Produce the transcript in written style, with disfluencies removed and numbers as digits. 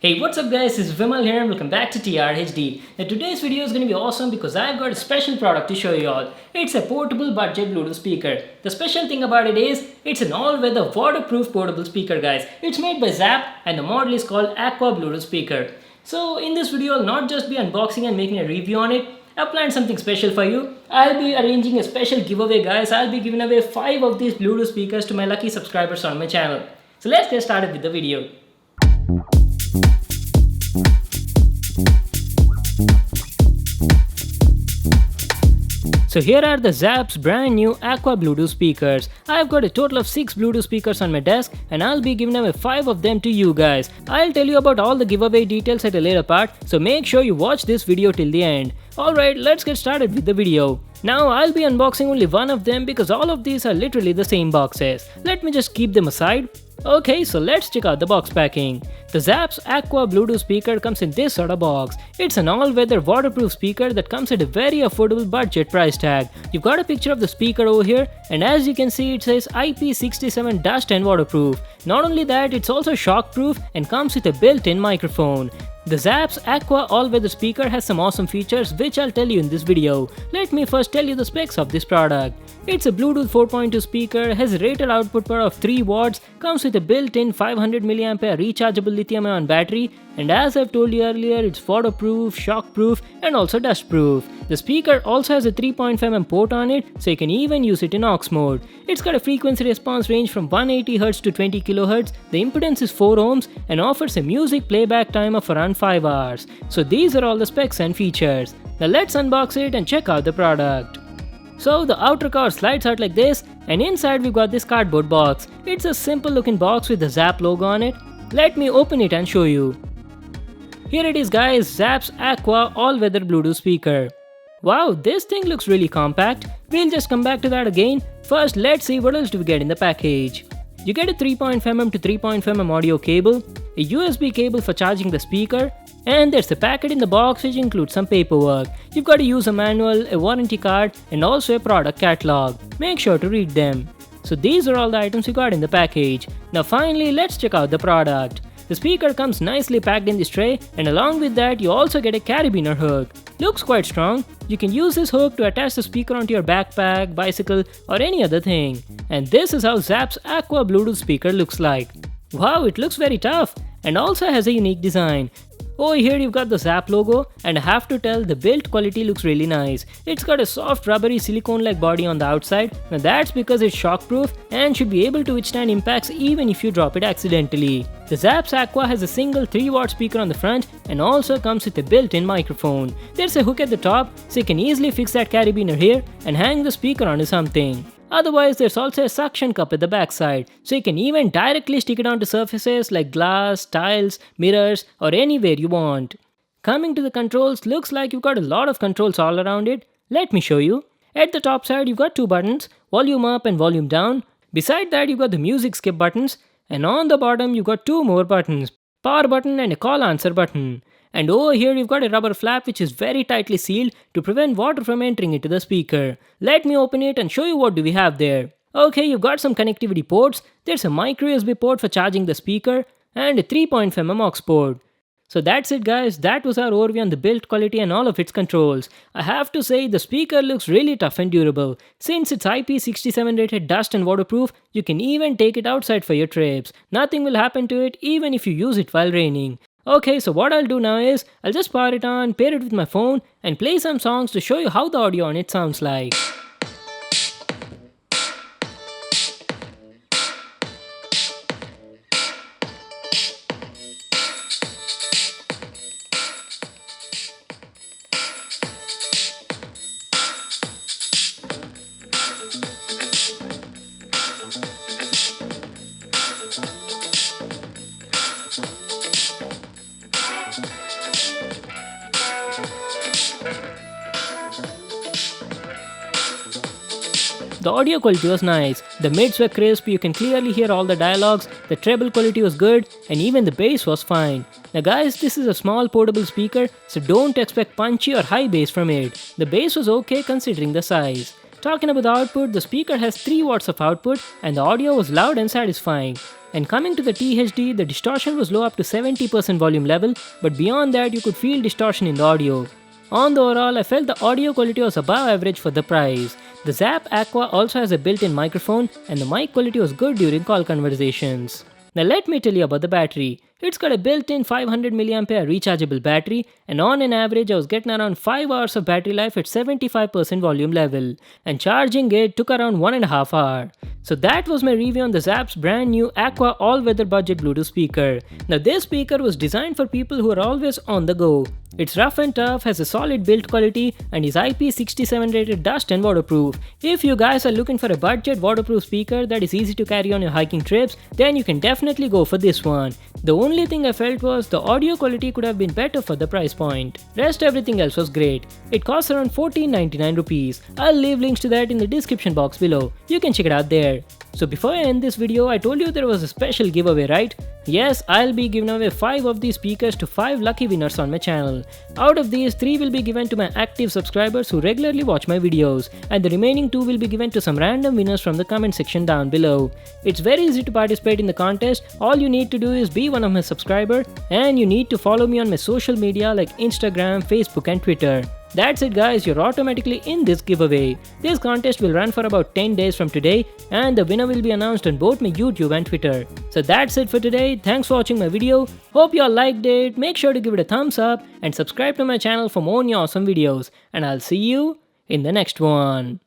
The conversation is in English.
Hey, what's up guys, it's Vimal here and welcome back to TRHD. Now today's video is going to be awesome because I've got a special product to show you all. It's a portable budget Bluetooth speaker. The special thing about it is, it's an all-weather waterproof portable speaker guys. It's made by Zaap and the model is called Aqua Bluetooth speaker. So in this video, I'll not just be unboxing and making a review on it. I've planned something special for you. I'll be arranging a special giveaway guys. I'll be giving away 5 of these Bluetooth speakers to my lucky subscribers on my channel. So let's get started with the video. So here are the Zaap's brand new Aqua Bluetooth speakers. I've got a total of 6 Bluetooth speakers on my desk and I'll be giving away 5 of them to you guys. I'll tell you about all the giveaway details at a later part, so make sure you watch this video till the end. Alright, let's get started with the video. Now I'll be unboxing only one of them because all of these are literally the same boxes. Let me just keep them aside. Okay, so let's check out the box packing. The Zaap's Aqua Bluetooth speaker comes in this sort of box. It's an all-weather waterproof speaker that comes at a very affordable budget price tag. You've got a picture of the speaker over here, and as you can see it says IP67 dust and waterproof. Not only that, it's also shockproof and comes with a built-in microphone. The Zaap's Aqua all-weather speaker has some awesome features which I'll tell you in this video. Let me first tell you the specs of this product. It's a Bluetooth 4.2 speaker, has a rated output power of 3 watts, comes with a built-in 500 mAh rechargeable lithium-ion battery, and as I've told you earlier, it's waterproof, shockproof, and also dustproof. The speaker also has a 3.5mm port on it, so you can even use it in aux mode. It's got a frequency response range from 180Hz to 20kHz, the impedance is 4 ohms, and offers a music playback time of around 5 hours. So these are all the specs and features. Now let's unbox it and check out the product. So the outer cover slides out like this, and inside we've got this cardboard box. It's a simple looking box with the Zaap logo on it. Let me open it and show you. Here it is guys, Zaap's Aqua all-weather Bluetooth speaker. Wow, this thing looks really compact. We'll just come back to that again. First, let's see what else do we get in the package. You get a 3.5mm to 3.5mm audio cable, a USB cable for charging the speaker, and there's a packet in the box which includes some paperwork. You've got a user manual, a warranty card, and also a product catalog. Make sure to read them. So these are all the items you got in the package. Now finally, let's check out the product. The speaker comes nicely packed in this tray, and along with that you also get a carabiner hook. Looks quite strong. You can use this hook to attach the speaker onto your backpack, bicycle, or any other thing. And this is how Zaap's Aqua Bluetooth speaker looks like. Wow, it looks very tough and also has a unique design. Over here you've got the Zaap logo, and I have to tell, the build quality looks really nice. It's got a soft rubbery silicone-like body on the outside. Now that's because it's shockproof and should be able to withstand impacts even if you drop it accidentally. The Zaap's Aqua has a single 3-watt speaker on the front and also comes with a built-in microphone. There's a hook at the top, so you can easily fix that carabiner here and hang the speaker onto something. Otherwise, there's also a suction cup at the backside, so you can even directly stick it onto surfaces like glass, tiles, mirrors, or anywhere you want. Coming to the controls, looks like you've got a lot of controls all around it. Let me show you. At the top side, you've got 2 buttons, volume up and volume down. Beside that, you've got the music skip buttons, and on the bottom, you've got 2 more buttons, power button and a call answer button. And over here you've got a rubber flap which is very tightly sealed to prevent water from entering into the speaker. Let me open it and show you what do we have there. Okay, you've got some connectivity ports. There's a micro USB port for charging the speaker and a 3.5mm aux port. So that's it guys, that was our overview on the build quality and all of its controls. I have to say the speaker looks really tough and durable. Since it's IP67 rated dust and waterproof, you can even take it outside for your trips. Nothing will happen to it even if you use it while raining. Okay, so what I'll do now is, I'll just power it on, pair it with my phone, and play some songs to show you how the audio on it sounds like. The audio quality was nice, the mids were crisp, you can clearly hear all the dialogues, the treble quality was good, and even the bass was fine. Now guys, this is a small portable speaker, so don't expect punchy or high bass from it. The bass was okay considering the size. Talking about the output, the speaker has 3 watts of output and the audio was loud and satisfying. And coming to the THD, the distortion was low up to 70% volume level, but beyond that you could feel distortion in the audio. On the overall, I felt the audio quality was above average for the price. The Zaap Aqua also has a built-in microphone and the mic quality was good during call conversations. Now let me tell you about the battery. It's got a built-in 500 mAh rechargeable battery, and on an average I was getting around 5 hours of battery life at 75% volume level, and charging it took around 1.5 hours. So that was my review on the Zaap's brand new Aqua all-weather budget Bluetooth speaker. Now this speaker was designed for people who are always on the go. It's rough and tough, has a solid build quality, and is IP67 rated dust and waterproof. If you guys are looking for a budget waterproof speaker that is easy to carry on your hiking trips, then you can definitely go for this one. The only thing I felt was the audio quality could have been better for the price point. Rest everything else was great. It costs around 1499 rupees. I'll leave links to that in the description box below. You can check it out there. So before I end this video, I told you there was a special giveaway, right? Yes, I'll be giving away 5 of these speakers to 5 lucky winners on my channel. Out of these, 3 will be given to my active subscribers who regularly watch my videos, and the remaining 2 will be given to some random winners from the comment section down below. It's very easy to participate in the contest. All you need to do is be one of my subscribers, and you need to follow me on my social media like Instagram, Facebook and Twitter. That's it guys, you're automatically in this giveaway. This contest will run for about 10 days from today, and the winner will be announced on both my YouTube and Twitter. So that's it for today. Thanks for watching my video. Hope you all liked it. Make sure to give it a thumbs up and subscribe to my channel for more new awesome videos. And I'll see you in the next one.